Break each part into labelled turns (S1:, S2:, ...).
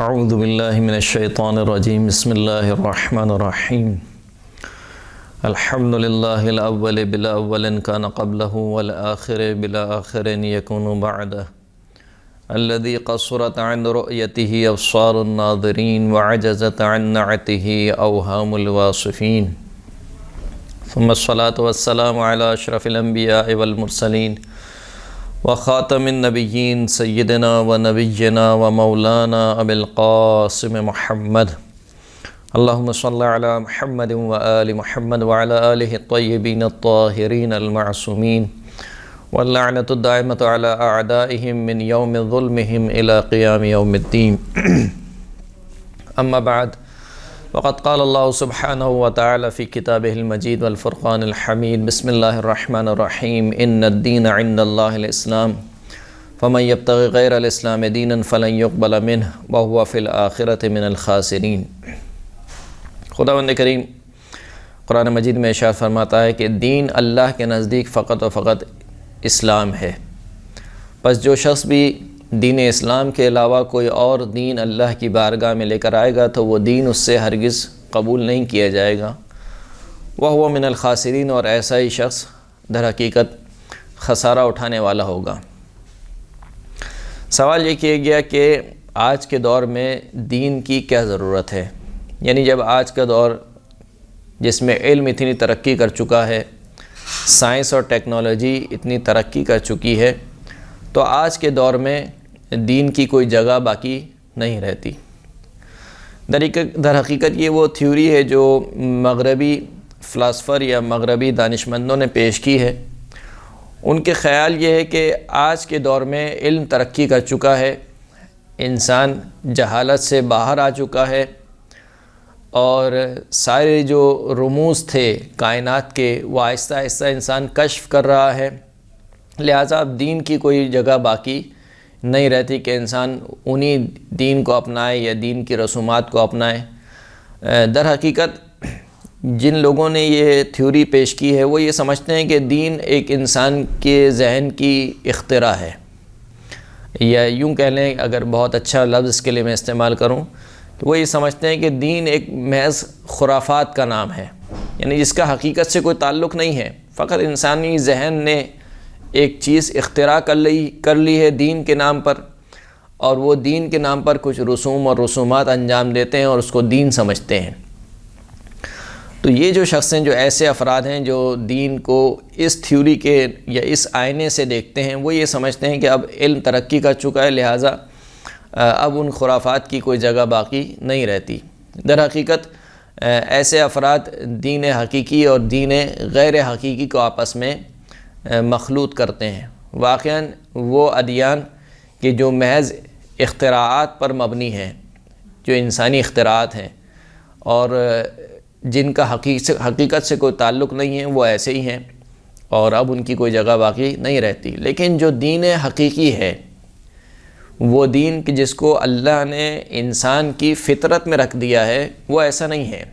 S1: اعوذ باللہ من الشیطان الرجیم بسم اللہ الرحمن الرحیم الحمد للہ الاول بلا اول کان قبلہ والآخر بلا آخر یکون بعدہ الذي قصرت عن رؤيته ابصار الناظرین وعجزت عن نعته اوہام الواصفین ثم الصلاة والسلام على اشرف الانبیاء والمرسلین وخاتم النبیین سیدنا و نبینا و مولانا ابی القاسم محمد اللہم صلی علی محمد و آل محمد وعلى آلہ الطیبین الطاہرین المعصومین واللعنۃ الدائمۃ علی اعدائہم من یوم ظلمہم الی قیام یوم الدین اما بعد وقد قال اللہ سبحانہ وتعالی فی کتابہ المجید والفرقان الحمید بسم اللہ الرحمن الرحیم ان الدین عند اللہ الاسلام فمن یبتغی غیر الاسلام دینا فلن یقبل منہ وہو فی الآخرۃ من الخاسرین۔ خداوند کریم قرآن مجید میں ارشاد فرماتا ہے کہ دین اللہ کے نزدیک فقط و فقط اسلام ہے، پس جو شخص بھی دین اسلام کے علاوہ کوئی اور دین اللہ کی بارگاہ میں لے کر آئے گا تو وہ دین اس سے ہرگز قبول نہیں کیا جائے گا، وہ من الخاسرین، اور ایسا ہی شخص در حقیقت خسارہ اٹھانے والا ہوگا۔ سوال یہ کیا گیا کہ آج کے دور میں دین کی کیا ضرورت ہے، یعنی جب آج کا دور جس میں علم اتنی ترقی کر چکا ہے، سائنس اور ٹیکنالوجی اتنی ترقی کر چکی ہے، تو آج کے دور میں دین کی کوئی جگہ باقی نہیں رہتی۔ در حقیقت یہ وہ تھیوری ہے جو مغربی فلاسفر یا مغربی دانشمندوں نے پیش کی ہے۔ ان کے خیال یہ ہے کہ آج کے دور میں علم ترقی کر چکا ہے، انسان جہالت سے باہر آ چکا ہے، اور سارے جو رموز تھے کائنات کے وہ آہستہ آہستہ انسان کشف کر رہا ہے، لہٰذا اب دین کی کوئی جگہ باقی نہیں رہتی کہ انسان انہی دین کو اپنائے یا دین کی رسومات کو اپنائے۔ در حقیقت جن لوگوں نے یہ تھیوری پیش کی ہے وہ یہ سمجھتے ہیں کہ دین ایک انسان کے ذہن کی اختراع ہے، یا یوں کہہ لیں اگر بہت اچھا لفظ اس کے لیے میں استعمال کروں تو وہ یہ سمجھتے ہیں کہ دین ایک محض خرافات کا نام ہے، یعنی جس کا حقیقت سے کوئی تعلق نہیں ہے، فقط انسانی ذہن نے ایک چیز اختراع کر لی ہے دین کے نام پر، اور وہ دین کے نام پر کچھ رسوم اور رسومات انجام دیتے ہیں اور اس کو دین سمجھتے ہیں۔ تو یہ جو شخص ہیں، جو ایسے افراد ہیں جو دین کو اس تھیوری کے یا اس آئینے سے دیکھتے ہیں، وہ یہ سمجھتے ہیں کہ اب علم ترقی کر چکا ہے، لہٰذا اب ان خرافات کی کوئی جگہ باقی نہیں رہتی۔ در حقیقت ایسے افراد دین حقیقی اور دین غیر حقیقی کو آپس میں مخلوط کرتے ہیں۔ واقعاً وہ ادیان کہ جو محض اختراعات پر مبنی ہیں، جو انسانی اختراعات ہیں اور جن کا حقیقت سے کوئی تعلق نہیں ہے، وہ ایسے ہی ہیں اور اب ان کی کوئی جگہ باقی نہیں رہتی۔ لیکن جو دین حقیقی ہے، وہ دین کہ جس کو اللہ نے انسان کی فطرت میں رکھ دیا ہے، وہ ایسا نہیں ہے،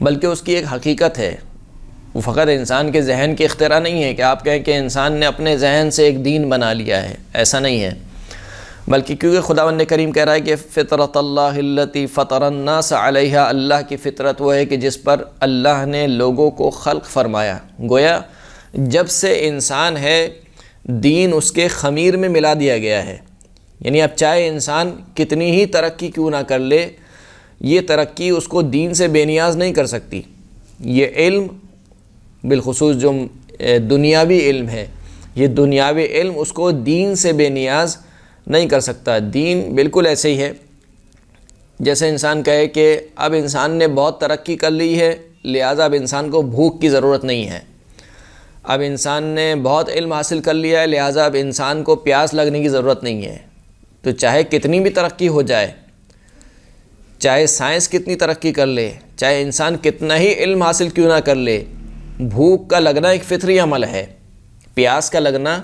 S1: بلکہ اس کی ایک حقیقت ہے۔ وہ فقط انسان کے ذہن کی اختراع نہیں ہے کہ آپ کہیں کہ انسان نے اپنے ذہن سے ایک دین بنا لیا ہے، ایسا نہیں ہے، بلکہ کیونکہ خداوند کریم کہہ رہا ہے کہ فطرت اللہ التی فطر الناس علیہا، اللہ کی فطرت وہ ہے کہ جس پر اللہ نے لوگوں کو خلق فرمایا۔ گویا جب سے انسان ہے دین اس کے خمیر میں ملا دیا گیا ہے، یعنی اب چاہے انسان کتنی ہی ترقی کیوں نہ کر لے، یہ ترقی اس کو دین سے بے نیاز نہیں کر سکتی۔ یہ علم بالخصوص جو دنیاوی علم ہے، یہ دنیاوی علم اس کو دین سے بے نیاز نہیں کر سکتا۔ دین بالکل ایسے ہی ہے جیسے انسان کہے کہ اب انسان نے بہت ترقی کر لی ہے، لہٰذا اب انسان کو بھوک کی ضرورت نہیں ہے، اب انسان نے بہت علم حاصل کر لیا ہے، لہٰذا اب انسان کو پیاس لگنے کی ضرورت نہیں ہے۔ تو چاہے کتنی بھی ترقی ہو جائے، چاہے سائنس کتنی ترقی کر لے، چاہے انسان کتنا ہی علم حاصل کیوں نہ کر لے، بھوک کا لگنا ایک فطری عمل ہے، پیاس کا لگنا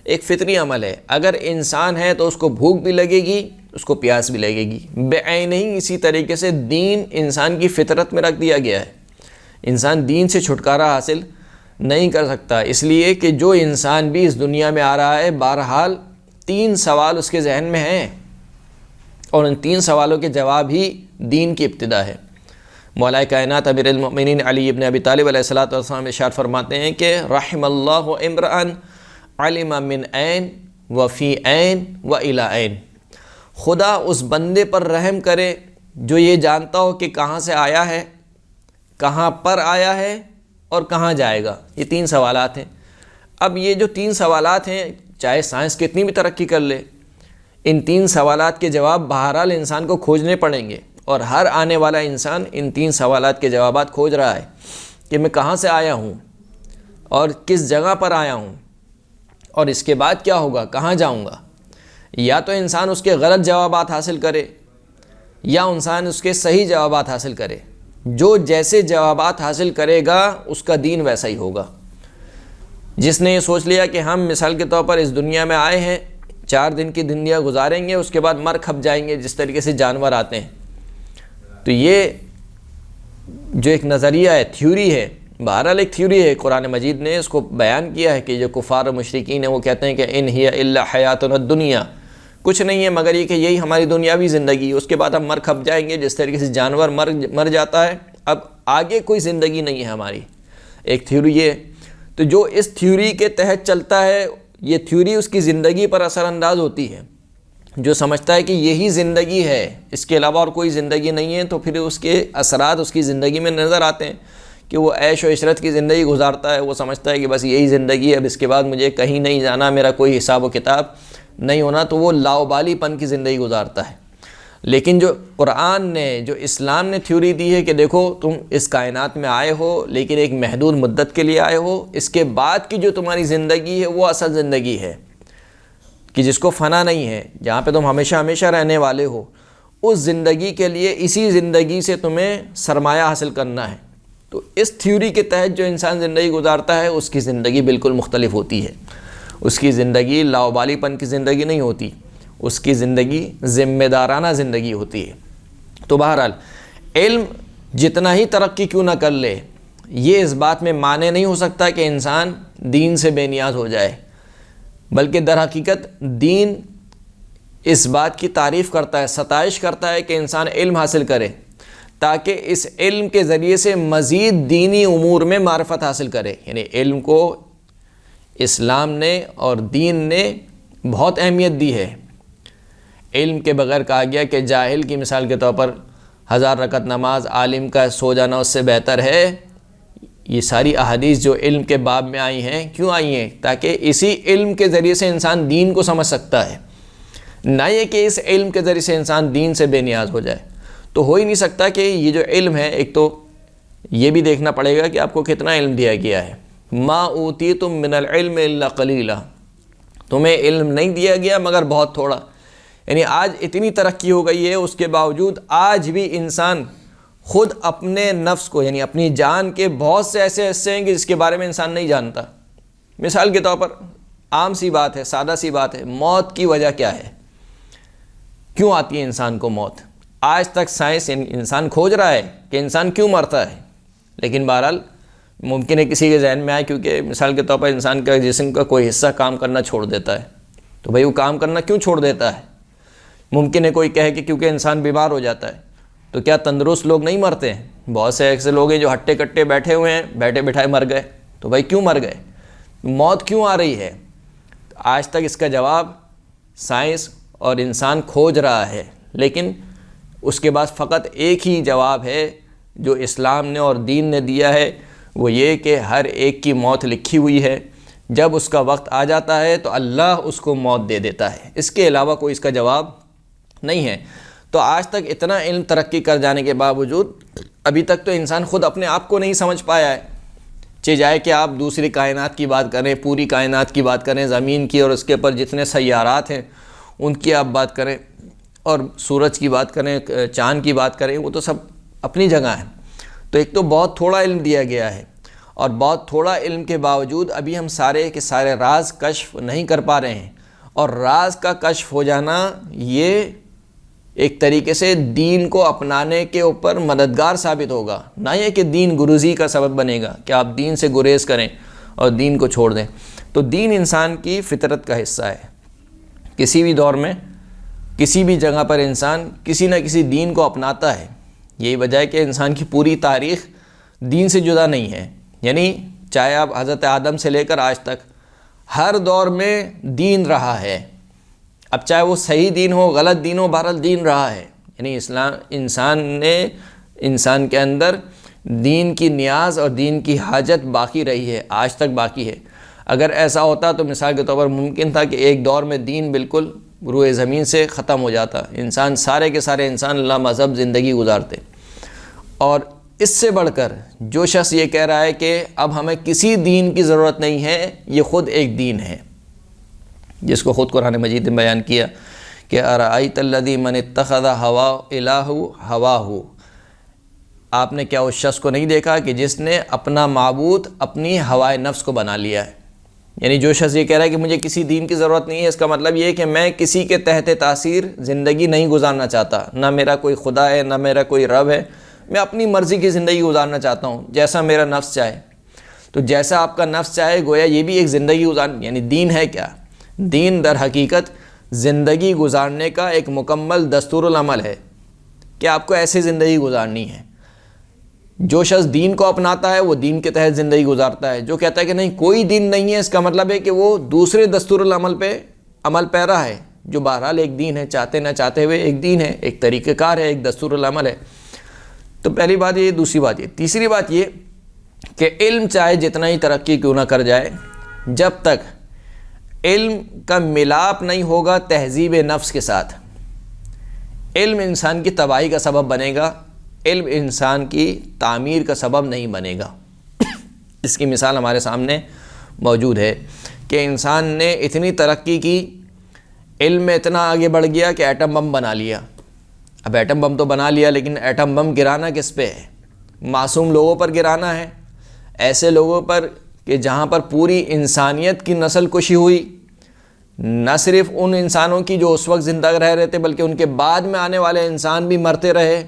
S1: ایک فطری عمل ہے۔ اگر انسان ہے تو اس کو بھوک بھی لگے گی، اس کو پیاس بھی لگے گی۔ بعین ہی اسی طریقے سے دین انسان کی فطرت میں رکھ دیا گیا ہے، انسان دین سے چھٹکارا حاصل نہیں کر سکتا، اس لیے کہ جو انسان بھی اس دنیا میں آ رہا ہے، بہرحال 3 سوال اس کے ذہن میں ہیں۔ اور ان 3 سوالوں کے جواب ہی دین کی ابتدا ہے۔ مولا کائنات امیر المؤمنین علی ابن ابی طالب علیہ الصلوۃ والسلام ارشاد فرماتے ہیں کہ رحم اللہ امرأ علم من عین و فی عین و الی عین، خدا اس بندے پر رحم کرے جو یہ جانتا ہو کہ کہاں سے آیا ہے، کہاں پر آیا ہے اور کہاں جائے گا۔ یہ 3 سوالات ہیں۔ اب یہ جو 3 سوالات ہیں، چاہے سائنس کتنی بھی ترقی کر لے، ان 3 سوالات کے جواب بہرحال انسان کو کھوجنے پڑیں گے، اور ہر آنے والا انسان ان 3 سوالات کے جوابات کھوج رہا ہے کہ میں کہاں سے آیا ہوں اور کس جگہ پر آیا ہوں اور اس کے بعد کیا ہوگا، کہاں جاؤں گا۔ یا تو انسان اس کے غلط جوابات حاصل کرے یا انسان اس کے صحیح جوابات حاصل کرے۔ جو جیسے جوابات حاصل کرے گا اس کا دین ویسا ہی ہوگا۔ جس نے یہ سوچ لیا کہ ہم مثال کے طور پر اس دنیا میں آئے ہیں، 4 دن کی دنیا گزاریں گے، اس کے بعد مر کھپ جائیں گے، جس طریقے سے جانور آتے ہیں، تو یہ جو ایک نظریہ ہے، تھیوری ہے، بہرحال ایک تھیوری ہے، قرآن مجید نے اس کو بیان کیا ہے کہ جو کفار و مشرکین ہیں وہ کہتے ہیں کہ ان ہی الا حیاتنا الدنیا، کچھ نہیں ہے مگر یہ کہ یہی ہماری دنیاوی زندگی، اس کے بعد ہم مر کھپ جائیں گے، جس طریقے سے جانور مر جاتا ہے، اب آگے کوئی زندگی نہیں ہے ہماری۔ ایک تھیوری یہ ہے۔ تو جو اس تھیوری کے تحت چلتا ہے، یہ تھیوری اس کی زندگی پر اثر انداز ہوتی ہے۔ جو سمجھتا ہے کہ یہی زندگی ہے، اس کے علاوہ اور کوئی زندگی نہیں ہے، تو پھر اس کے اثرات اس کی زندگی میں نظر آتے ہیں کہ وہ عیش و عشرت کی زندگی گزارتا ہے، وہ سمجھتا ہے کہ بس یہی زندگی ہے، اب اس کے بعد مجھے کہیں نہیں جانا، میرا کوئی حساب و کتاب نہیں ہونا، تو وہ لاؤبالی پن کی زندگی گزارتا ہے۔ لیکن جو قرآن نے، جو اسلام نے تھیوری دی ہے کہ دیکھو تم اس کائنات میں آئے ہو لیکن ایک محدود مدت کے لیے آئے ہو، اس کے بعد کی جو تمہاری زندگی ہے وہ اصل زندگی ہے کہ جس کو فنا نہیں ہے، جہاں پہ تم ہمیشہ ہمیشہ رہنے والے ہو، اس زندگی کے لیے اسی زندگی سے تمہیں سرمایہ حاصل کرنا ہے۔ تو اس تھیوری کے تحت جو انسان زندگی گزارتا ہے اس کی زندگی بالکل مختلف ہوتی ہے۔ اس کی زندگی لاؤبالی پن کی زندگی نہیں ہوتی، اس کی زندگی ذمہ دارانہ زندگی ہوتی ہے۔ تو بہرحال علم جتنا ہی ترقی کیوں نہ کر لے، یہ اس بات میں معنی نہیں ہو سکتا کہ انسان دین سے بے نیاز ہو جائے، بلکہ در حقیقت دین اس بات کی تعریف کرتا ہے، ستائش کرتا ہے کہ انسان علم حاصل کرے تاکہ اس علم کے ذریعے سے مزید دینی امور میں معرفت حاصل کرے۔ یعنی علم کو اسلام نے اور دین نے بہت اہمیت دی ہے۔ علم کے بغیر کہا گیا کہ جاہل کی مثال کے طور پر 1000 رکعت نماز، عالم کا سو جانا اس سے بہتر ہے۔ یہ ساری احادیث جو علم کے باب میں آئی ہیں، کیوں آئی ہیں؟ تاکہ اسی علم کے ذریعے سے انسان دین کو سمجھ سکتا ہے، نہ یہ کہ اس علم کے ذریعے سے انسان دین سے بے نیاز ہو جائے۔ تو ہو ہی نہیں سکتا کہ یہ جو علم ہے، ایک تو یہ بھی دیکھنا پڑے گا کہ آپ کو کتنا علم دیا گیا ہے۔ ما اوتیتم من العلم الا قلیلا، تمہیں علم نہیں دیا گیا مگر بہت تھوڑا۔ یعنی آج اتنی ترقی ہو گئی ہے، اس کے باوجود آج بھی انسان خود اپنے نفس کو، یعنی اپنی جان کے بہت سے ایسے حصے ہیں کہ جس کے بارے میں انسان نہیں جانتا۔ مثال کے طور پر عام سی بات ہے، سادہ سی بات ہے، موت کی وجہ کیا ہے؟ کیوں آتی ہے انسان کو موت؟ آج تک سائنس انسان کھوج رہا ہے کہ انسان کیوں مرتا ہے، لیکن بہرحال ممکن ہے کسی کے ذہن میں آئے کیونکہ مثال کے طور پر انسان کا جسم کا کوئی حصہ کام کرنا چھوڑ دیتا ہے، تو بھئی وہ کام کرنا کیوں چھوڑ دیتا ہے؟ ممکن ہے کوئی کہے کہ کیونکہ انسان بیمار ہو جاتا ہے۔ تو کیا تندرست لوگ نہیں مرتے ہیں؟ بہت سے ایسے لوگ ہیں جو ہٹے کٹے بیٹھے ہوئے ہیں، بیٹھے بٹھائے مر گئے۔ تو بھائی کیوں مر گئے؟ موت کیوں آ رہی ہے؟ آج تک اس کا جواب سائنس اور انسان کھوج رہا ہے، لیکن اس کے بعد فقط ایک ہی جواب ہے جو اسلام نے اور دین نے دیا ہے، وہ یہ کہ ہر ایک کی موت لکھی ہوئی ہے، جب اس کا وقت آ جاتا ہے تو اللہ اس کو موت دے دیتا ہے۔ اس کے علاوہ کوئی اس کا جواب نہیں ہے۔ تو آج تک اتنا علم ترقی کر جانے کے باوجود ابھی تک تو انسان خود اپنے آپ کو نہیں سمجھ پایا ہے، چاہے کہ آپ دوسری کائنات کی بات کریں، پوری کائنات کی بات کریں، زمین کی اور اس کے اوپر جتنے سیارات ہیں ان کی آپ بات کریں، اور سورج کی بات کریں، چاند کی بات کریں، وہ تو سب اپنی جگہ ہیں۔ تو ایک تو بہت تھوڑا علم دیا گیا ہے، اور بہت تھوڑا علم کے باوجود ابھی ہم سارے کے سارے راز کشف نہیں کر پا رہے ہیں، اور راز کا کشف ہو جانا یہ ایک طریقے سے دین کو اپنانے کے اوپر مددگار ثابت ہوگا، نہ یہ کہ دین گریزی کا سبب بنے گا کہ آپ دین سے گریز کریں اور دین کو چھوڑ دیں۔ تو دین انسان کی فطرت کا حصہ ہے۔ کسی بھی دور میں کسی بھی جگہ پر انسان کسی نہ کسی دین کو اپناتا ہے. یہی وجہ ہے کہ انسان کی پوری تاریخ دین سے جدا نہیں ہے. یعنی چاہے آپ حضرت آدم سے لے کر آج تک ہر دور میں دین رہا ہے. اب چاہے وہ صحیح دین ہو غلط دین ہو، بہرحال دین رہا ہے. یعنی انسان کے اندر دین کی نیاز اور دین کی حاجت باقی رہی ہے، آج تک باقی ہے. اگر ایسا ہوتا تو مثال کے طور پر ممکن تھا کہ ایک دور میں دین بالکل روئے زمین سے ختم ہو جاتا، انسان سارے کے سارے انسان لا مذہب زندگی گزارتے. اور اس سے بڑھ کر جو شخص یہ کہہ رہا ہے کہ اب ہمیں کسی دین کی ضرورت نہیں ہے، یہ خود ایک دین ہے، جس کو خود قرآن مجید نے بیان کیا کہ ارأیت الذی من اتخذ الہہ ہواہ. آپ نے کیا اس شخص کو نہیں دیکھا کہ جس نے اپنا معبود اپنی ہوائے نفس کو بنا لیا ہے. یعنی جو شخص یہ کہہ رہا ہے کہ مجھے کسی دین کی ضرورت نہیں ہے، اس کا مطلب یہ ہے کہ میں کسی کے تحت تاثیر زندگی نہیں گزارنا چاہتا. نہ میرا کوئی خدا ہے، نہ میرا کوئی رب ہے، میں اپنی مرضی کی زندگی گزارنا چاہتا ہوں جیسا میرا نفس چاہے. تو جیسا آپ کا نفس چاہے، گویا یہ بھی ایک زندگی یعنی دین ہے. کیا دین در حقیقت زندگی گزارنے کا ایک مکمل دستور العمل ہے کہ آپ کو ایسے زندگی گزارنی ہے. جو شخص دین کو اپناتا ہے وہ دین کے تحت زندگی گزارتا ہے. جو کہتا ہے کہ نہیں کوئی دین نہیں ہے، اس کا مطلب ہے کہ وہ دوسرے دستور العمل پہ عمل پیرا ہے، جو بہرحال ایک دین ہے، چاہتے نہ چاہتے ہوئے ایک دین ہے، ایک طریقہ کار ہے، ایک دستور العمل ہے. تو پہلی بات یہ، دوسری بات یہ. تیسری بات یہ کہ علم چاہے جتنا ہی ترقی کیوں نہ کر جائے، جب تک علم کا ملاپ نہیں ہوگا تہذیب نفس کے ساتھ، علم انسان کی تباہی کا سبب بنے گا، علم انسان کی تعمیر کا سبب نہیں بنے گا. اس کی مثال ہمارے سامنے موجود ہے کہ انسان نے اتنی ترقی کی، علم میں اتنا آگے بڑھ گیا کہ ایٹم بم بنا لیا. اب ایٹم بم تو بنا لیا، لیکن ایٹم بم گرانا کس پہ ہے؟ معصوم لوگوں پر گرانا ہے، ایسے لوگوں پر کہ جہاں پر پوری انسانیت کی نسل کشی ہوئی. نہ صرف ان انسانوں کی جو اس وقت زندہ رہ رہے تھے، بلکہ ان کے بعد میں آنے والے انسان بھی مرتے رہے.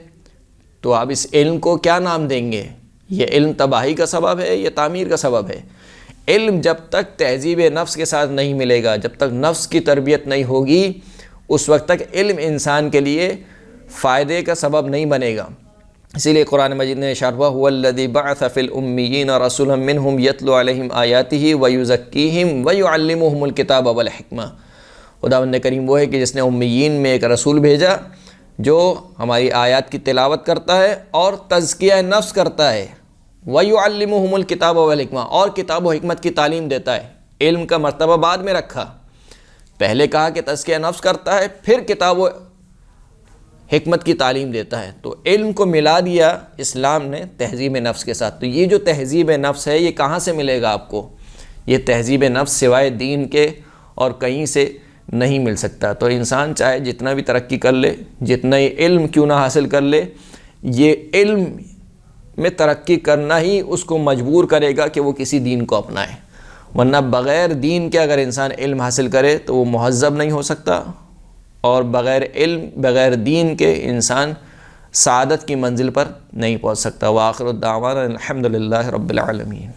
S1: تو آپ اس علم کو کیا نام دیں گے؟ یہ علم تباہی کا سبب ہے یا تعمیر کا سبب ہے؟ علم جب تک تہذیب نفس کے ساتھ نہیں ملے گا، جب تک نفس کی تربیت نہیں ہوگی، اس وقت تک علم انسان کے لیے فائدے کا سبب نہیں بنے گا. اسی لیے قرآن مجید نے ارشاد ہوا هو الذی بعث فی الامیین رسولا منہم یتلو علیہم آیاتہ ویزکیہم ویعلمہم الکتاب والحکمہ. خداوند کریم وہ ہے کہ جس نے امیین میں ایک رسول بھیجا جو ہماری آیات کی تلاوت کرتا ہے اور تزکیہ نفس کرتا ہے. وَيُعَلِّمُهُمُ الْكِتَابَ وَالْحِکْمَةَ، اور کتاب و حکمت کی تعلیم دیتا ہے. علم کا مرتبہ بعد میں رکھا، پہلے کہا کہ تزکیہ نفس کرتا ہے، پھر کتاب و حکمت کی تعلیم دیتا ہے. تو علم کو ملا دیا اسلام نے تہذیب نفس کے ساتھ. تو یہ جو تہذیب نفس ہے یہ کہاں سے ملے گا آپ کو؟ یہ تہذیب نفس سوائے دین کے اور کہیں سے نہیں مل سکتا. تو انسان چاہے جتنا بھی ترقی کر لے، جتنا ہی علم کیوں نہ حاصل کر لے، یہ علم میں ترقی کرنا ہی اس کو مجبور کرے گا کہ وہ کسی دین کو اپنائے. ورنہ بغیر دین کے اگر انسان علم حاصل کرے تو وہ مہذب نہیں ہو سکتا، اور بغیر علم بغیر دین کے انسان سعادت کی منزل پر نہیں پہنچ سکتا. وآخر الدعوانا الحمدللہ رب العالمین.